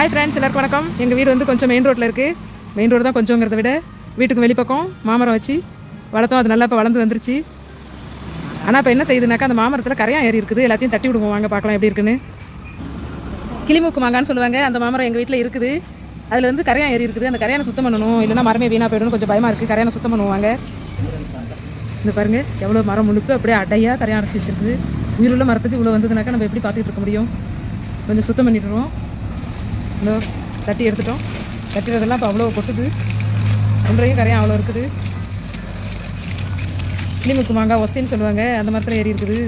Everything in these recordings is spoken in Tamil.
ஹாய் ஃப்ரெண்ட்ஸ், எல்லாருக்கும் வணக்கம். எங்கள் வீடு வந்து கொஞ்சம் மெயின் ரோட்டில் இருக்குது. மெயின் ரோடு தான் கொஞ்சங்கிறத விட வீட்டுக்கு வெளிப்பக்கம் மாமரம் வச்சு வளர்த்தோம். அது நல்லா இப்போ வளர்ந்து வந்துருச்சு. ஆனால் இப்போ என்ன செய்யுதுனாக்கா, அந்த மாமரத்தில் கரையான் ஏறி இருக்குது. எல்லாத்தையும் தட்டி விடுவோம், வாங்க பார்க்கலாம் எப்படி இருக்குன்னு. கிளிமூக்கு மாங்கான்னு சொல்லுவாங்க. அந்த மாமரம் எங்கள் வீட்டில் இருக்குது. அதில் வந்து கரையான் ஏறி இருக்குது. அந்த கரையானை சுத்தம் பண்ணணும், இல்லைனா மரமே வீணாக போய்டும். கொஞ்சம் பயமாக இருக்குது. கரையானை சுத்தம் பண்ணுவாங்க. இந்த பாருங்கள், எவ்வளோ மரம் முழுக்க அப்படியே அடையாக கரையான் அரைச்சி வச்சுருக்குது. உயிருள்ள மரத்துக்கு இவ்வளோ வந்ததுனாக்கா நம்ம எப்படி பார்த்துக்கிட்டு இருக்க முடியும்? கொஞ்சம் சுத்தம் பண்ணிடுறோம். இன்னும் தட்டி எடுத்துட்டோம். தட்டினதெல்லாம் இப்போ அவ்வளோ கொட்டுது. ஒன்றையும் கரையான் அவ்வளோ இருக்குது. கிளிமுக்கு மாங்காய் ஒஸ்தின்னு சொல்லுவாங்க. அந்த மரத்தில் ஏறி இருக்குது.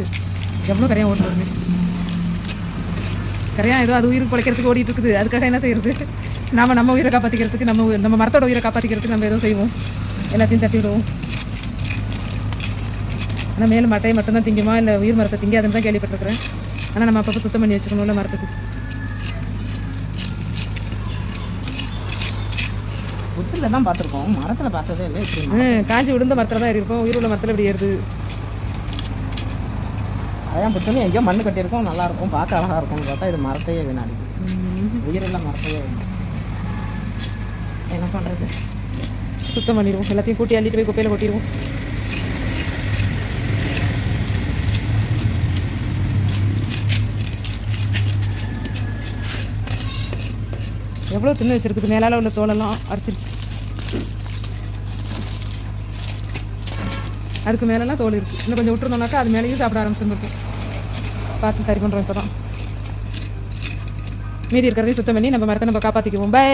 எவ்வளோ கரையான் ஓட்டு வருது. கரையான் ஏதோ அது உயிருக்கு பிழைக்கிறதுக்கு ஓடிட்டு இருக்குது. அதுக்காக என்ன செய்யறது? நம்ம உயிரை காப்பாற்றிக்கிறதுக்கு, நம்ம மரத்தோட உயிரை காப்பாற்றிக்கிறதுக்கு நம்ம ஏதோ செய்வோம். எல்லாத்தையும் தட்டி விடுவோம். ஆனால் மேலும் மட்டையை மட்டும்தான் திங்குமா, இல்லை உயிர் மரத்தை திங்காதுன்னு தான் கேள்விப்பட்டிருக்கிறேன். ஆனால் நம்ம அப்பப்போ சுத்தம் பண்ணி வச்சுக்கணும்ல மரத்துக்கு. புத்தில் தான் பார்த்துருக்கோம், மரத்தில் பார்த்ததே இல்லை. காஞ்சி விழுந்த மரத்தில் தான் இருக்கும். உயிர் உள்ள மரத்தில் இப்படி ஏறுது. அதான் புத்துன்னு எங்கேயோ மண்ணு கட்டியிருக்கோம், நல்லாயிருக்கும், பார்க்க அழகாக இருக்கும்னு பார்த்தா இது மரத்தையே வீணாடிக்கும். உயிரெல்லாம் மரத்தையே என்ன பண்ணுறது? சுத்தம் பண்ணிடுவோம். எல்லாத்தையும் கூட்டி அள்ளிட்டு போய் குப்பையில் கொட்டிடுவோம். எவ்வளோ தின்னு வச்சுருக்குது. மேலால் உள்ள தோலெல்லாம் அரைச்சிருச்சு. அதுக்கு மேலெல்லாம் தோல் இருக்குது. இன்னும் கொஞ்சம் விட்டுருந்தோம்னாக்கா அது மேலேயும் சாப்பிட ஆரம்பிச்சுருக்கும். பார்த்து சரி பண்ணுறோம். இப்போ தான் மீதி இருக்கிறதையும் சுத்தம் பண்ணி நம்ம மரத்தை நம்ம காப்பாற்றிக்குவோம். பை.